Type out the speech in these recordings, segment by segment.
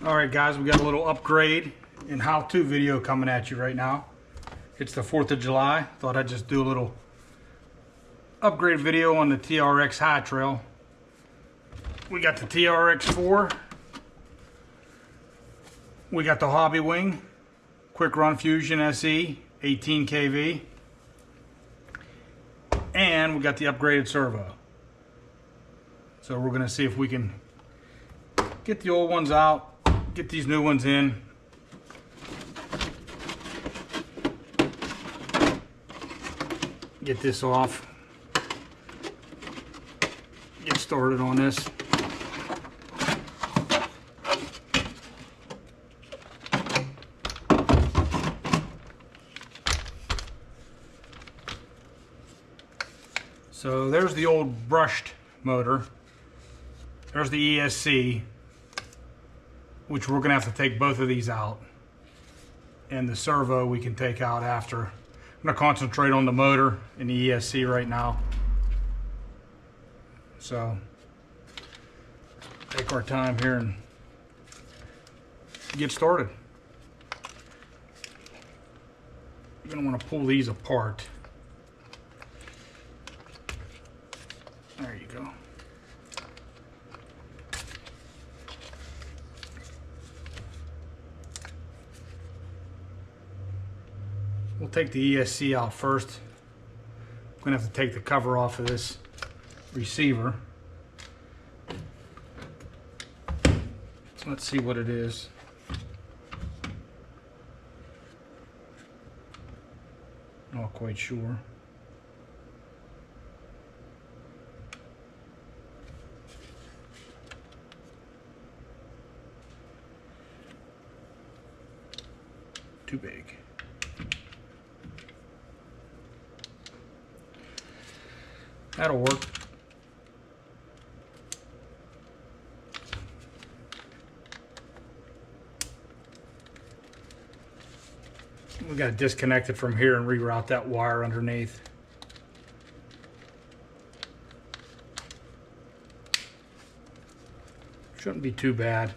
Alright guys, we got a little upgrade and how-to video coming at you right now. It's the 4th of July. Thought I'd just do a little upgrade video on the TRX High Trail. We got the trx4. We got the Hobbywing Quick Run Fusion SE 18 kV. And we got the upgraded servo. So we're going to see if we can get the old ones out, get these new ones in. Get this off. Get started on this. So there's the old brushed motor. There's the ESC, which we're gonna have to take both of these out. And the servo we can take out after. I'm gonna concentrate on the motor and the ESC right now. So, take our time here and get started. You're gonna wanna pull these apart. There you go. We'll take the ESC out first. I'm gonna have to take the cover off of this receiver. So let's see what it is. Not quite sure. Too big. That'll work. We got to disconnect it from here and reroute that wire underneath. Shouldn't be too bad.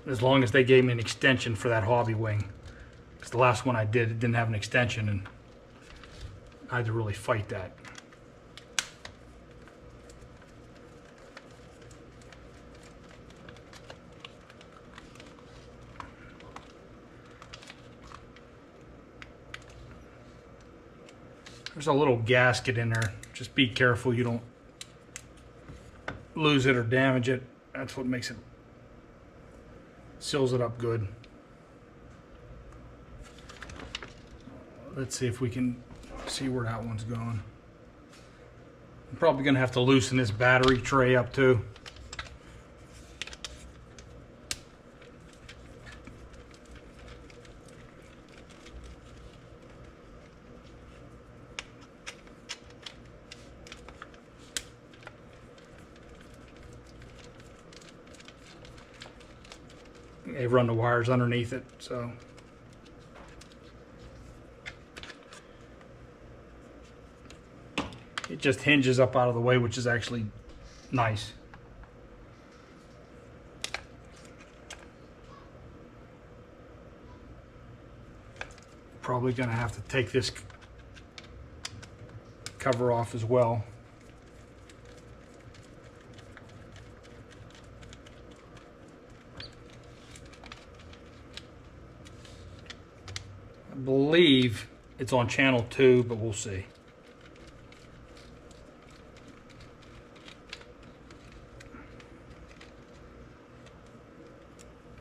As long as they gave me an extension for that Hobbywing. Because the last one I did, it didn't have an extension and I had to really fight that. There's a little gasket in there. Just be careful you don't lose it or damage it. That's what makes it, seals it up good. Let's see if we can see where that one's going. I'm probably gonna have to loosen this battery tray up too. They run the wires underneath it, so. It just hinges up out of the way, which is actually nice. Probably gonna have to take this cover off as well. I believe it's on channel 2, but we'll see.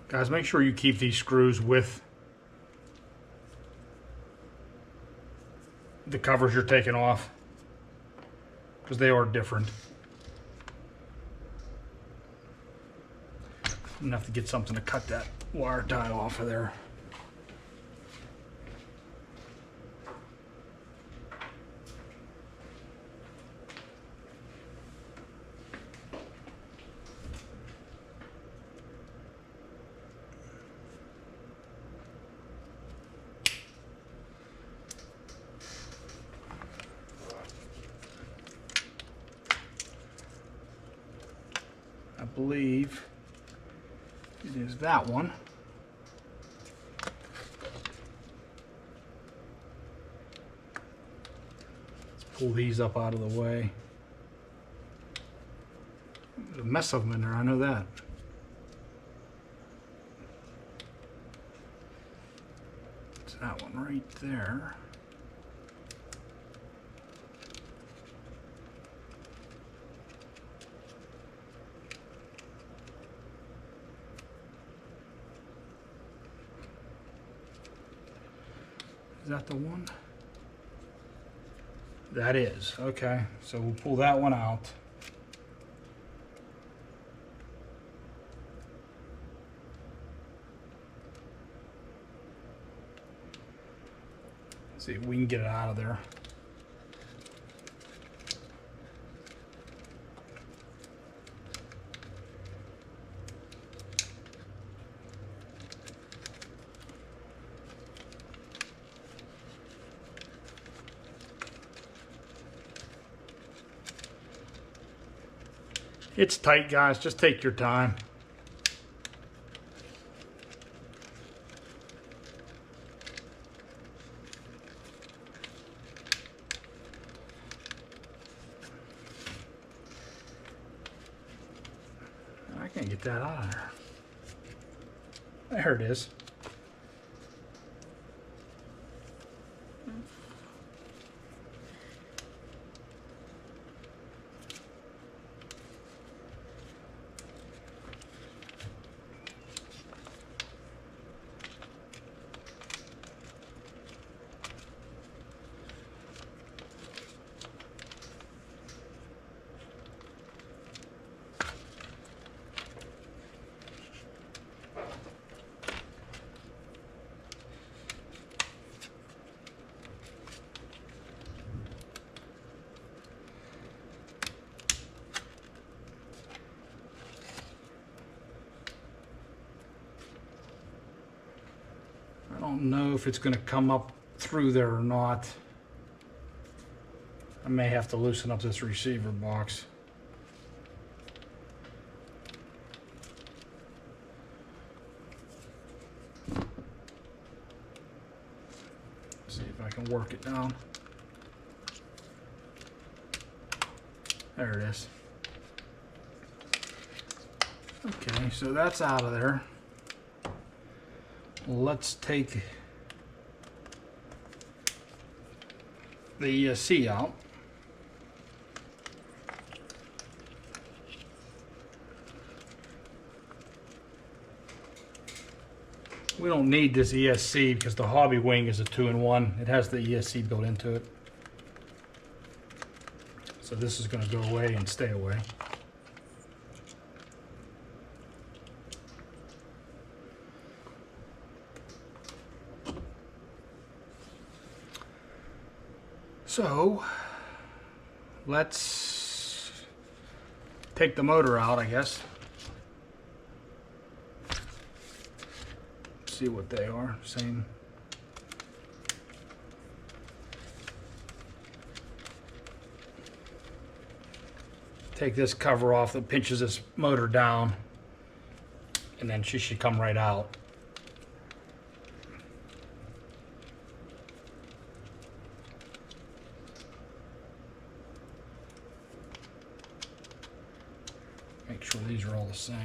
Guys, make sure you keep these screws with the covers you're taking off, because they are different. I'm gonna have to get something to cut that wire tie off of there. believe it is that one. Let's pull these up out of the way. There's a mess of them in there, I know that. It's that one right there. Is that the one? That is. Okay, so we'll pull that one out. See if we can get it out of there. It's tight, guys. Just take your time. I can't get that out of there. There it is. I don't know if it's going to come up through there or not. I may have to loosen up this receiver box. See if I can work it down. There it is. Okay, so that's out of there. Let's take the ESC out. We don't need this ESC because the Hobbywing is a 2-in-1. It has the ESC built into it. So this is going to go away and stay away. So let's take the motor out, I guess. See what they are. Same. Take this cover off that pinches this motor down, and then she should come right out. Make sure these are all the same.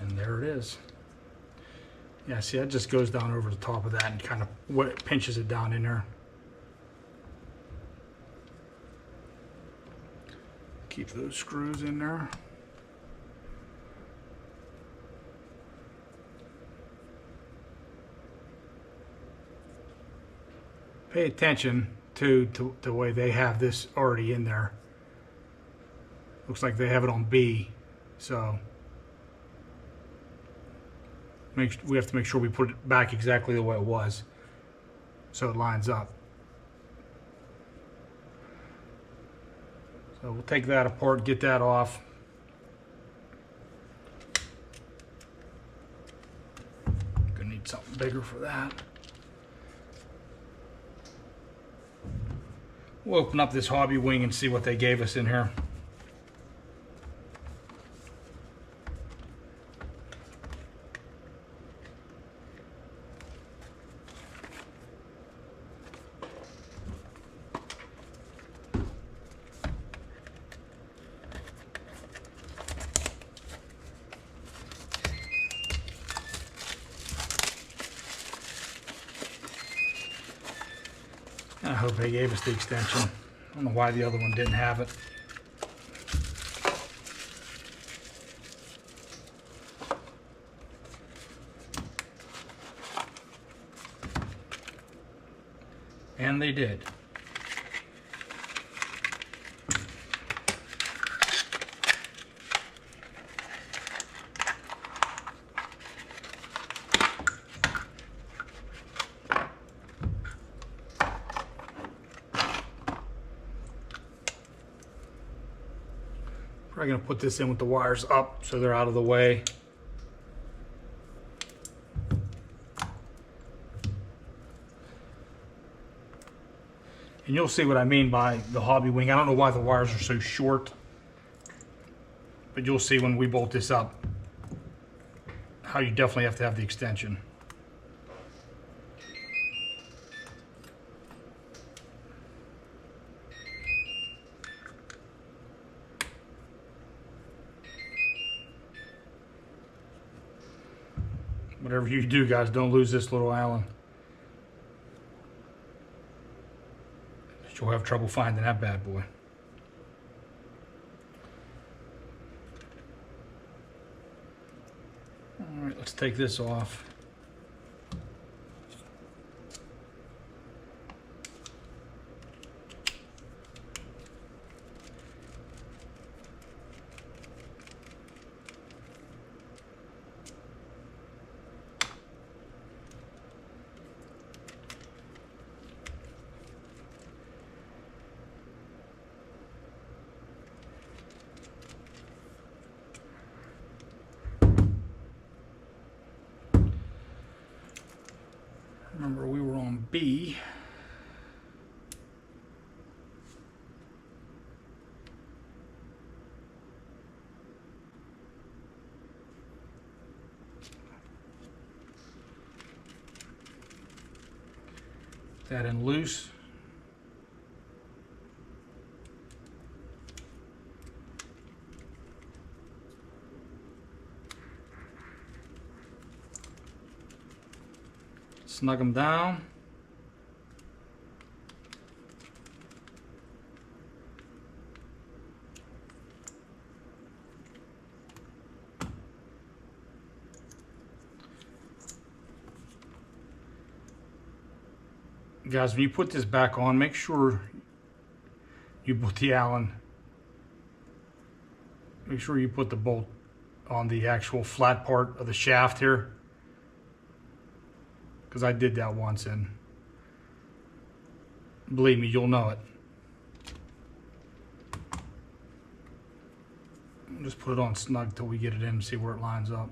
And there it is. Yeah, see, that just goes down over the top of that and kind of pinches it down in there. Keep those screws in there. Pay attention to the way they have this already in there. Looks like they have it on B, so we have to make sure we put it back exactly the way it was, so it lines up. So we'll take that apart, get that off. Gonna need need something bigger for that. We'll open up this Hobbywing and see what they gave us in here. I hope they gave us the extension. I don't know why the other one didn't have it. And they did. Probably gonna put this in with the wires up so they're out of the way. And you'll see what I mean by the Hobbywing. I don't know why the wires are so short, but you'll see when we bolt this up how you definitely have to have the extension. Whatever you do, guys, don't lose this little Allen. You'll have trouble finding that bad boy. All right, let's take this off. Remember, we were on B. That in loose. Snug them down. Guys, when you put this back on, make sure you put the Allen, make sure you put the bolt on the actual flat part of the shaft here. Because I did that once, and believe me, you'll know it. Just put it on snug till we get it in and see where it lines up.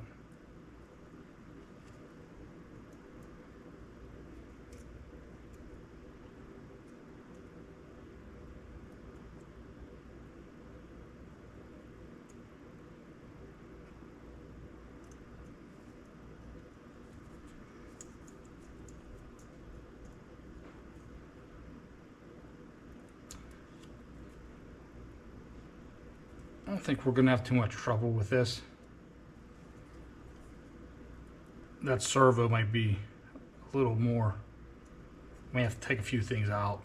I don't think we're going to have too much trouble with this. That servo might be a little more. May have to take a few things out.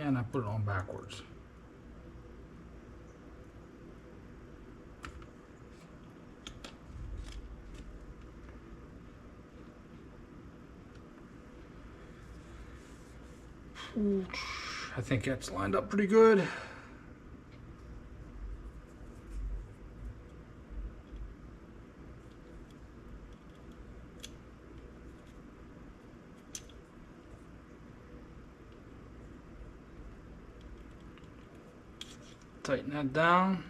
And I put it on backwards. I think that's lined up pretty good. Tighten that down.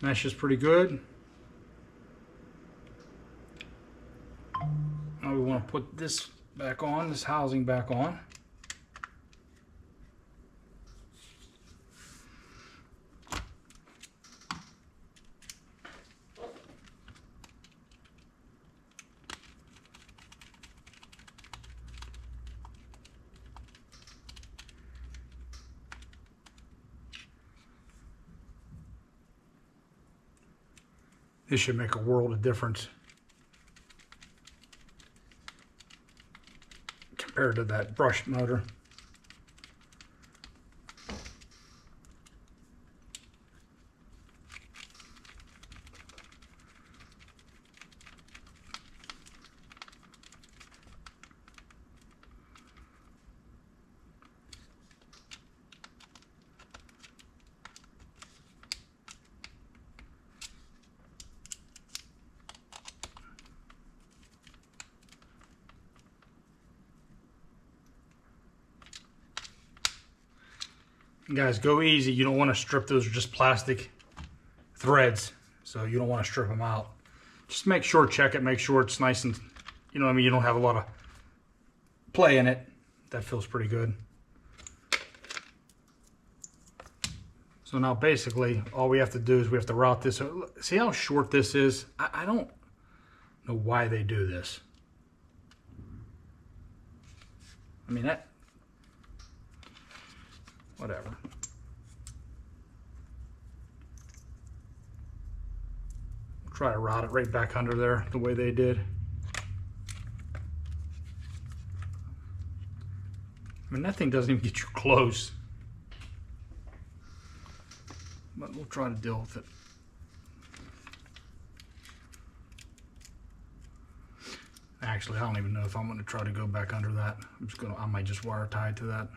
Mesh is pretty good. Now we want to put this back on, this housing back on. This should make a world of difference compared to that brushed motor. Guys, go easy. You don't want to strip those, are just plastic threads, so you don't want to strip them out. Just make sure, check it, make sure it's nice and, you know what I mean, you don't have a lot of play in it. That feels pretty good. So now basically all we have to do is we have to route this. See how short this is? I don't know why they do this. I mean, that, whatever. We'll try to route it right back under there the way they did. I mean, that thing doesn't even get you close. But we'll try to deal with it. Actually, I don't even know if I'm going to try to go back under that. I might just wire tie to that.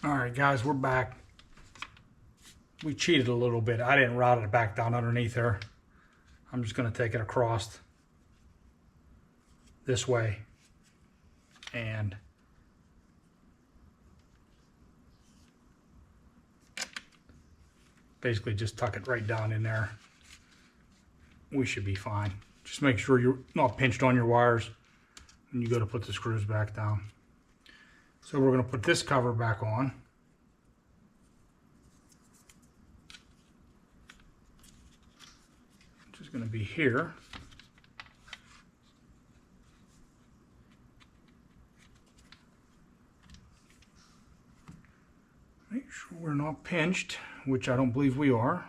All right, guys, we're back. We cheated a little bit. I didn't route it back down underneath there. I'm just going to take it across this way and basically just tuck it right down in there. We should be fine. Just make sure you're not pinched on your wires when you go to put the screws back down. So we're going to put this cover back on. Which is going to be here. Make sure we're not pinched, which I don't believe we are.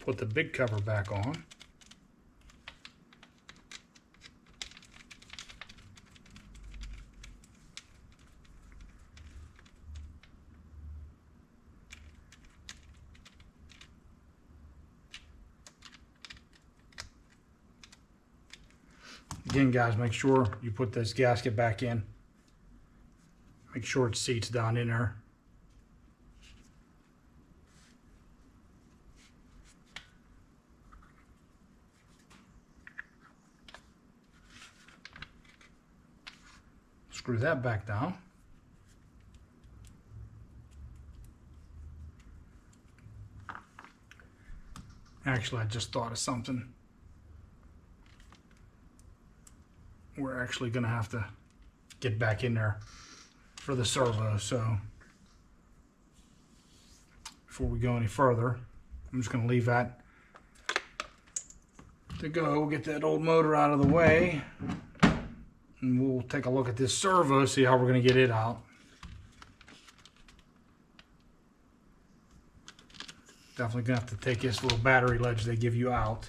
Put the big cover back on. Again, guys, make sure you put this gasket back in. Make sure it seats down in there. screw that back down. Actually, I just thought of something. We're actually going to have to get back in there for the servo. So before we go any further, I'm just going to leave that to go. We'll get that old motor out of the way, and we'll take a look at this servo, see how we're going to get it out. Definitely going to have to take this little battery ledge they give you out.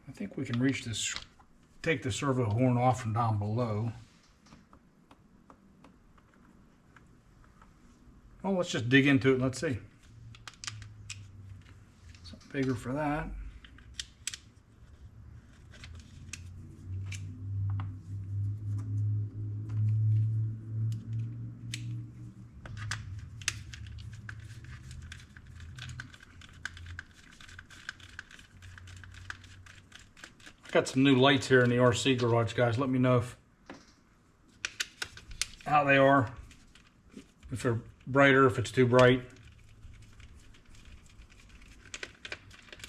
I think we can reach this, take the servo horn off from down below. Well, let's just dig into it and let's see. Something bigger for that. Got some new lights here in the RC garage, guys. Let me know how they are. If they're brighter, if it's too bright.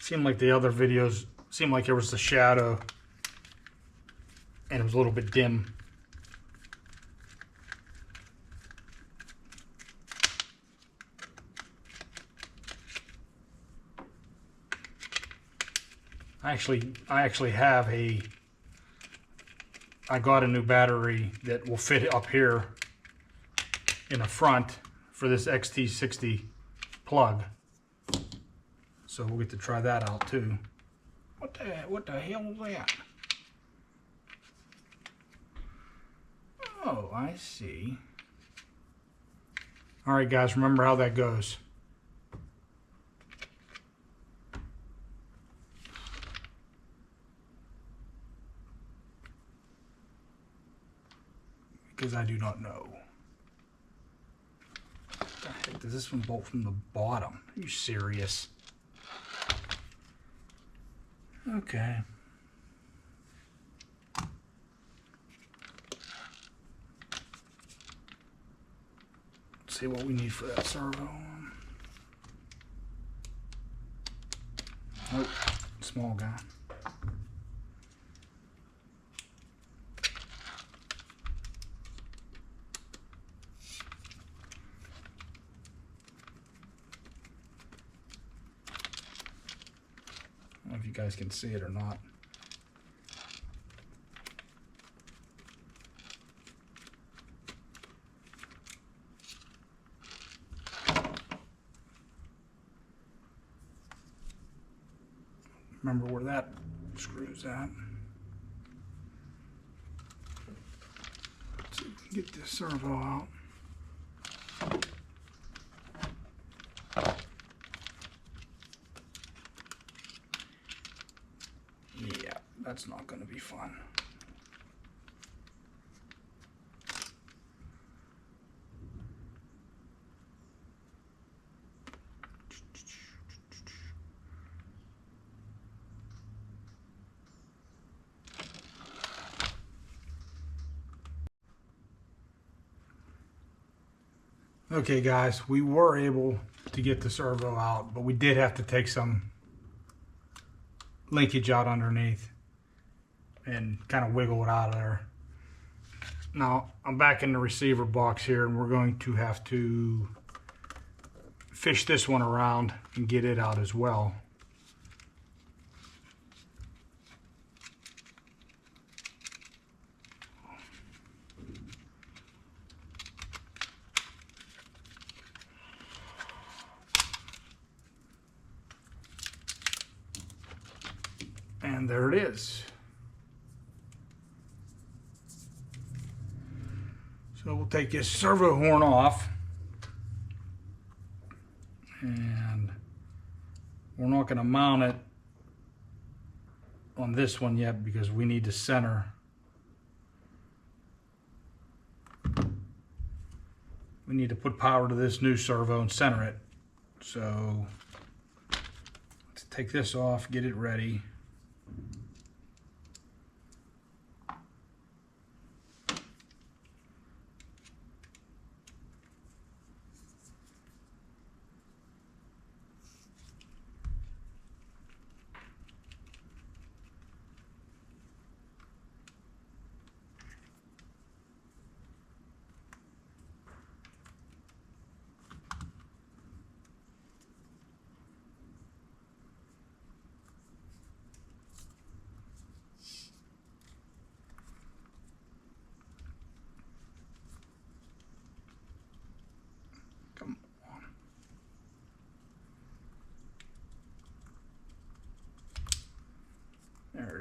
Seemed like the other videos seemed like there was a shadow and it was a little bit dim. I actually have I got a new battery that will fit up here in the front for this XT60 plug. So we'll get to try that out too. What the hell is that? Oh, I see. All right, guys, remember how that goes. Because I do not know. What the heck does this one bolt from the bottom? Are you serious? Okay. Let's see what we need for that servo. Nope, small guy. I don't know if you guys can see it or not. Remember where that screws at. Let's see if we can get this servo out. Yeah, that's not going to be fun. Okay guys, we were able to get the servo out, but we did have to take some linkage out underneath and kind of wiggle it out of there. Now I'm back in the receiver box here, and we're going to have to fish this one around and get it out as well. And there it is. So we'll take this servo horn off, and we're not going to mount it on this one yet because we need to center. We need to put power to this new servo and center it. So let's take this off, get it ready.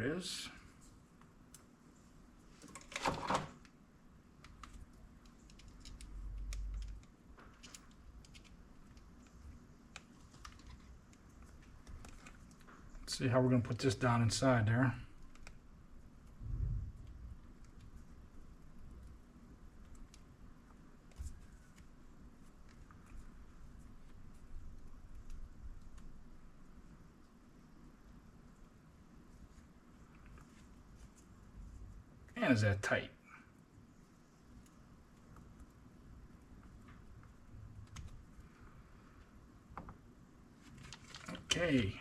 it is. Let's see how we're going to put this down inside there. And is that tight? Okay.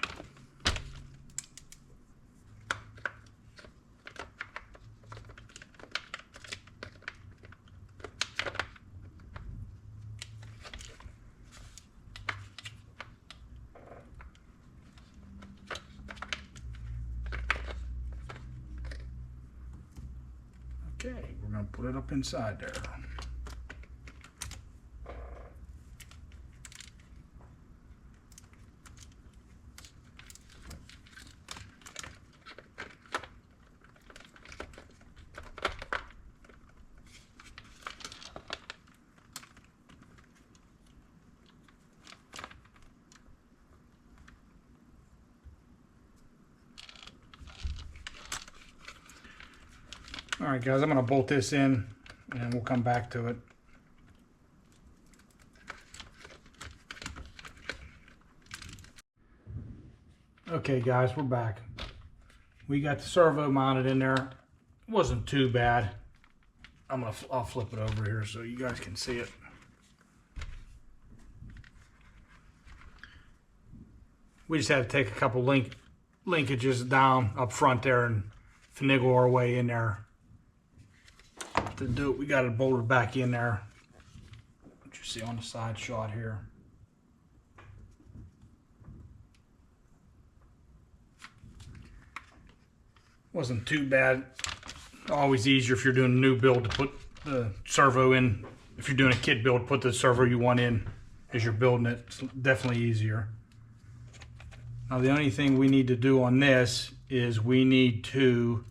Okay, we're going to put it up inside there. All right, guys, I'm going to bolt this in and we'll come back to it. Okay, guys, we're back. We got the servo mounted in there. It wasn't too bad. I'll flip it over here so you guys can see it. We just had to take a couple linkages down up front there and finagle our way in there. To do it, we got it bolted back in there. What you see on the side shot here. Wasn't too bad. Always easier if you're doing a new build to put the servo in. If you're doing a kit build, put the servo you want in as you're building it. It's definitely easier. Now the only thing we need to do on this is we need to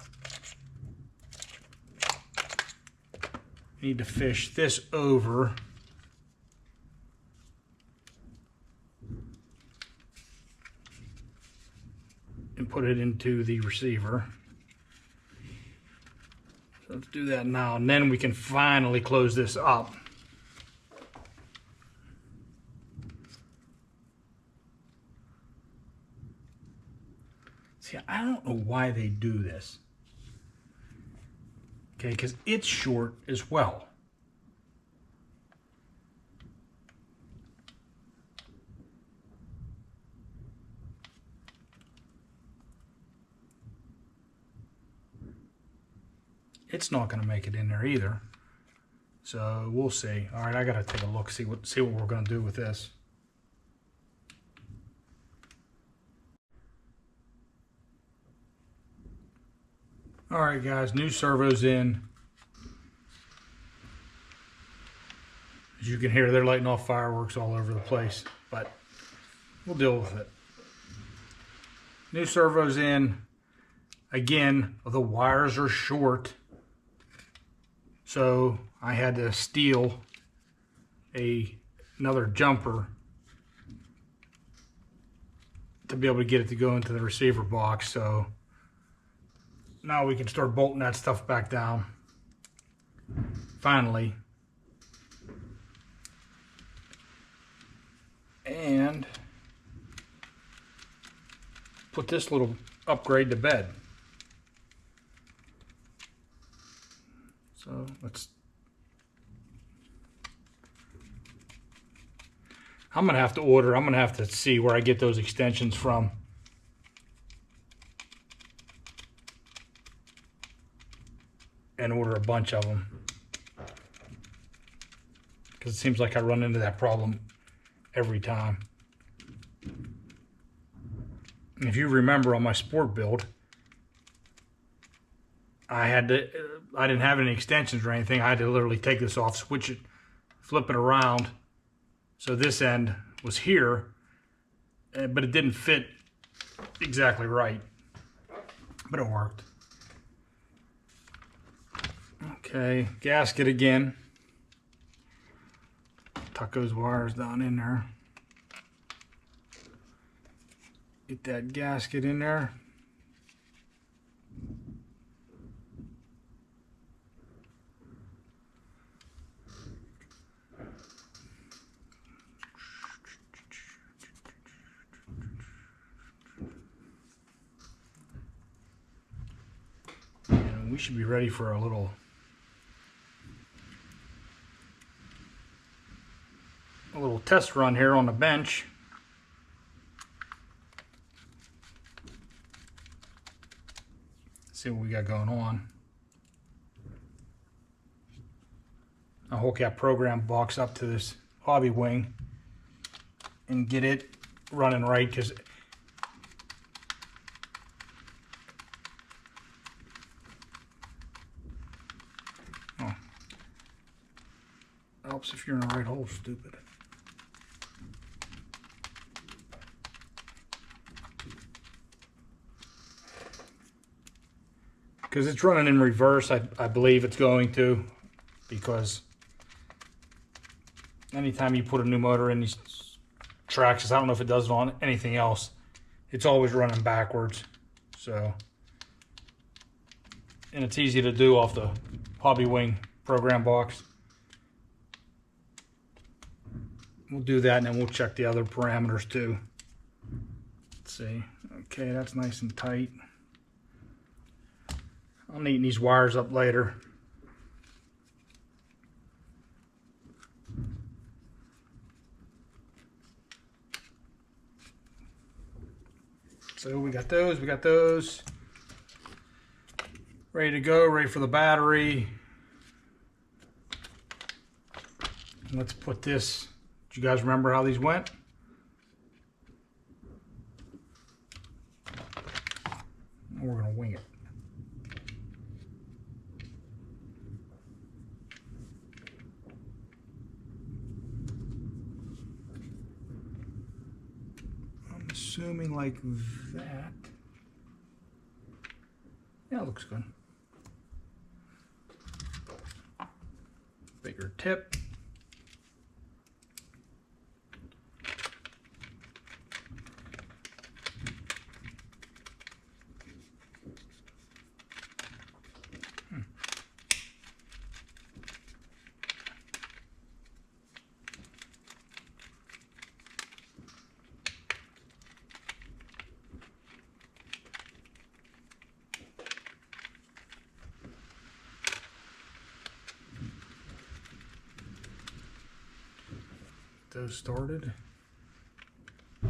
fish this over and put it into the receiver. So let's do that now, and then we can finally close this up. See, I don't know why they do this. Okay, because it's short as well. It's not going to make it in there either. So we'll see. All right, I got to take a look, see what we're going to do with this. All right, guys, new servos in. As you can hear, they're lighting off fireworks all over the place, but we'll deal with it. New servos in. Again, the wires are short, so I had to steal another jumper to be able to get it to go into the receiver box. So now we can start bolting that stuff back down. Finally. And put this little upgrade to bed. So let's... I'm going to have to see where I get those extensions from. And order a bunch of them, because it seems like I run into that problem every time. And if you remember on my sport build, I didn't have any extensions or anything. I had to literally take this off, switch it, flip it around, so this end was here, but it didn't fit exactly right. but it worked. Okay, gasket again. Tuck those wires down in there. Get that gasket in there. And we should be ready for a little test run here on the bench. See what we got going on. I'll hook that program box up to this Hobbywing and get it running right, because helps if you're in the right hole, stupid. Because it's running in reverse, I believe it's going to, because anytime you put a new motor in these traxxas, I don't know if it does it on anything else, it's always running backwards. So, and it's easy to do off the Hobbywing program box. We'll do that, and then we'll check the other parameters too. Let's see. Okay, that's nice and tight. I'll neaten these wires up later. So we got those. Ready to go, ready for the battery. Let's put this, do you guys remember how these went? We're gonna wing it. Assuming like that. Yeah, it looks good. Bigger tip. Those started. I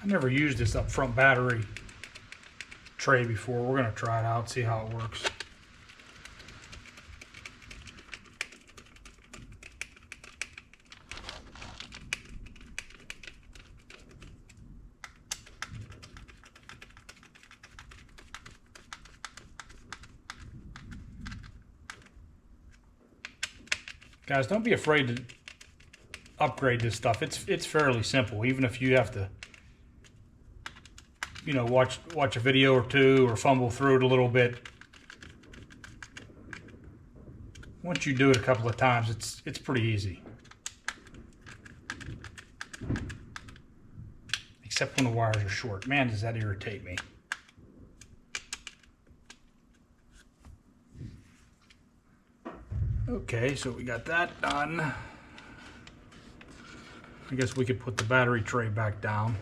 never used this up front battery tray before. We're going to try it out, see how it works. Guys, don't be afraid to upgrade this stuff. It's fairly simple, even if you have to, you know, watch a video or two or fumble through it a little bit. Once you do it a couple of times, it's pretty easy. Except when the wires are short. Man, does that irritate me. Okay, so we got that done. I guess we could put the battery tray back down.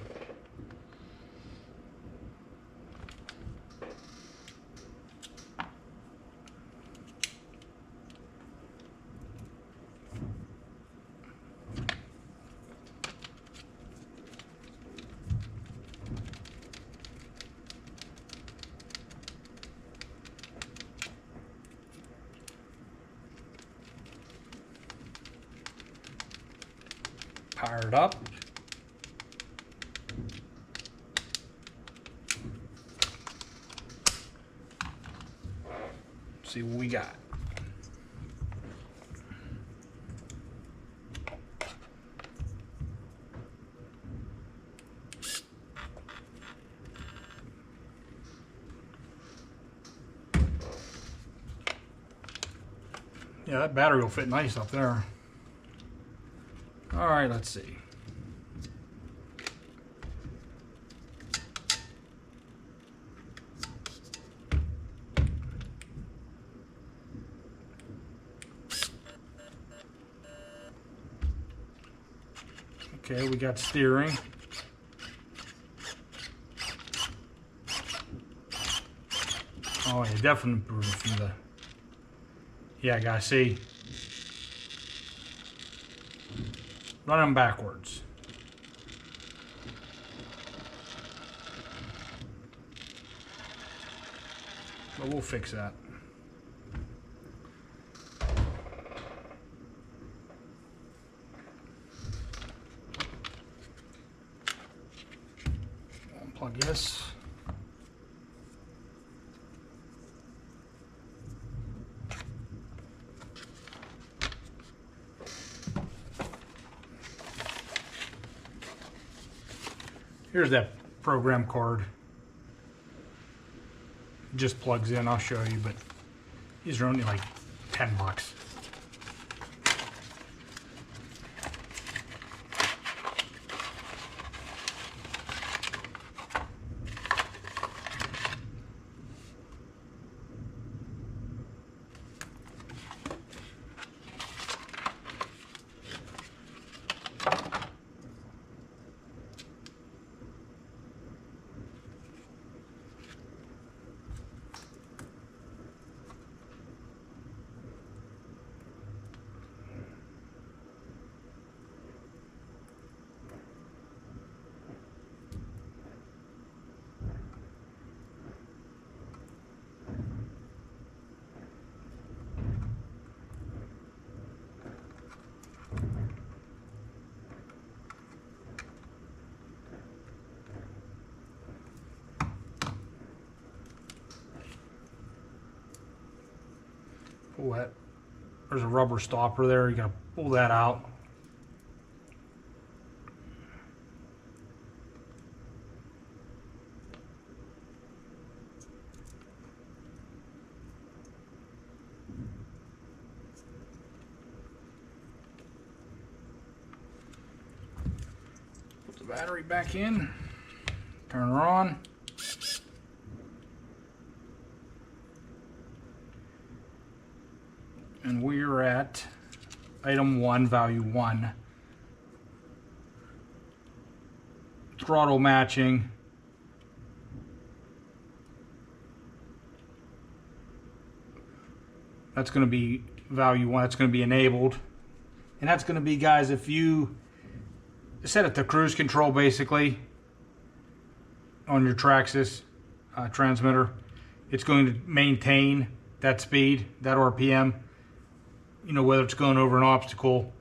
Power it up. See what we got. Yeah, that battery will fit nice up there. All right, let's see. Okay, we got steering. Oh, yeah, definitely improved from the... Yeah, guys, see? Run them backwards. But we'll fix that. Unplug this. Here's that program card. It just plugs in, I'll show you, but these are only like 10 bucks. Pull that. There's a rubber stopper there. You gotta pull that out. Put the battery back in. Turn her on. And we're at item 1, value 1. Throttle matching. That's going to be value 1. That's going to be enabled. And that's going to be, guys, if you set it to cruise control basically on your traxxas transmitter, it's going to maintain that speed, that RPM. You know, whether it's going over an obstacle,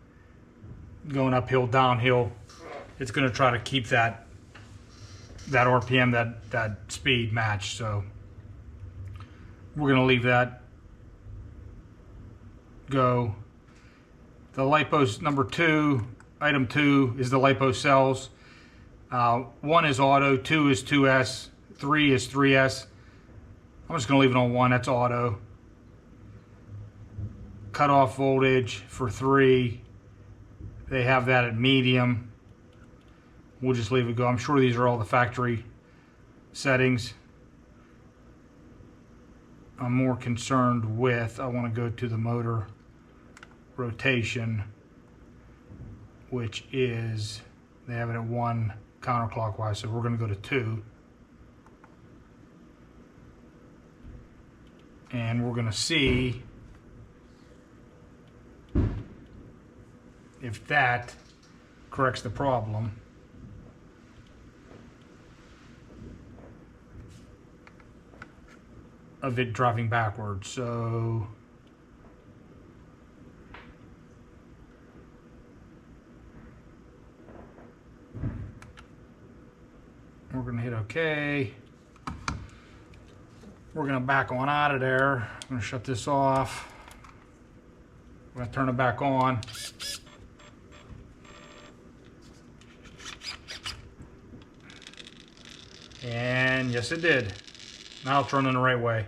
going uphill, downhill, it's going to try to keep that RPM, that speed matched. So we're going to leave that go. The LiPo number 2, item 2 is the LiPo cells. 1 is auto, 2 is 2S, 3 is 3S. I'm just going to leave it on 1. That's auto. Cutoff voltage for 3, they have that at medium. We'll just leave it go. I'm sure these are all the factory settings. I'm more concerned with, I want to go to the motor rotation, which is, they have it at 1 counterclockwise, so we're going to go to 2. And we're going to see if that corrects the problem. Of it driving backwards. So we're going to hit OK. We're going to back on out of there. I'm going to shut this off. We're going to turn it back on. And yes, it did. Now it's running the right way.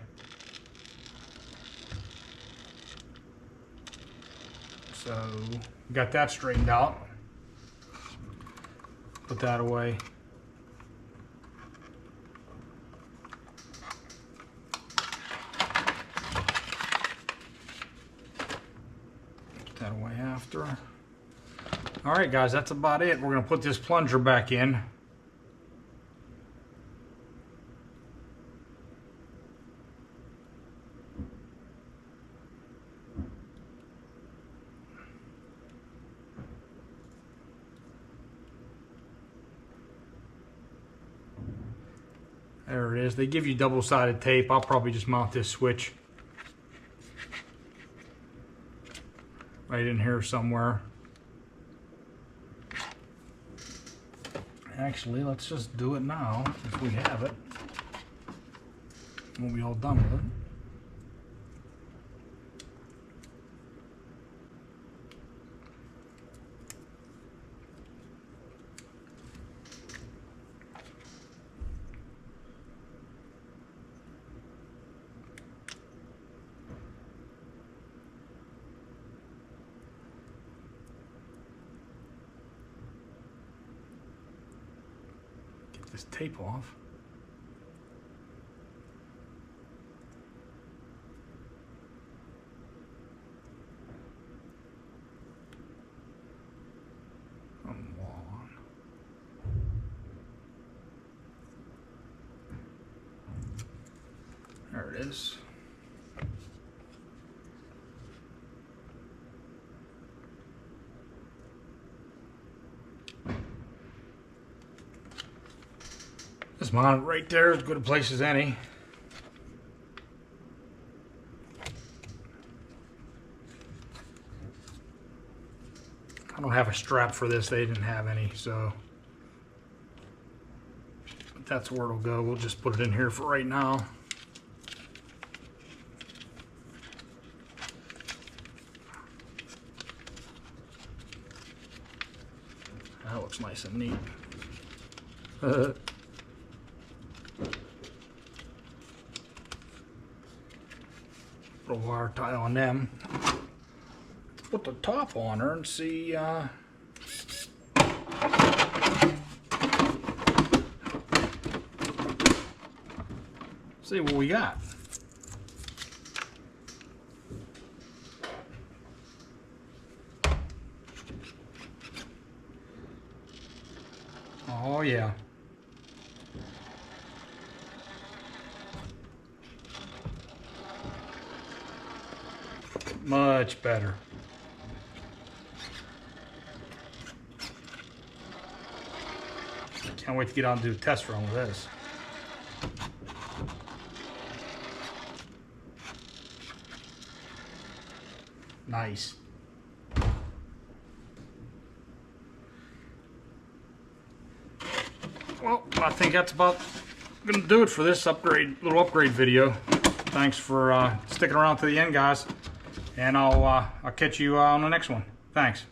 So, got that straightened out. Put that away. Put that away after. All right, guys, that's about it. We're going to put this plunger back in. There it is. They give you double-sided tape. I'll probably just mount this switch right in here somewhere. Actually, let's just do it now if we have it. We'll be all done with it. This tape off. There it is. Just mount it right there, as good a place as any. I don't have a strap for this, they didn't have any, so that's where it'll go. We'll just put it in here for right now. That looks nice and neat. Put a wire tie on them. Let's put the top on her and see see what we got. Oh yeah. Much better. Can't wait to get out and do a test run with this. Nice. Well, I think that's about gonna do it for this little upgrade video. Thanks for sticking around to the end, guys. And I'll catch you on the next one. Thanks.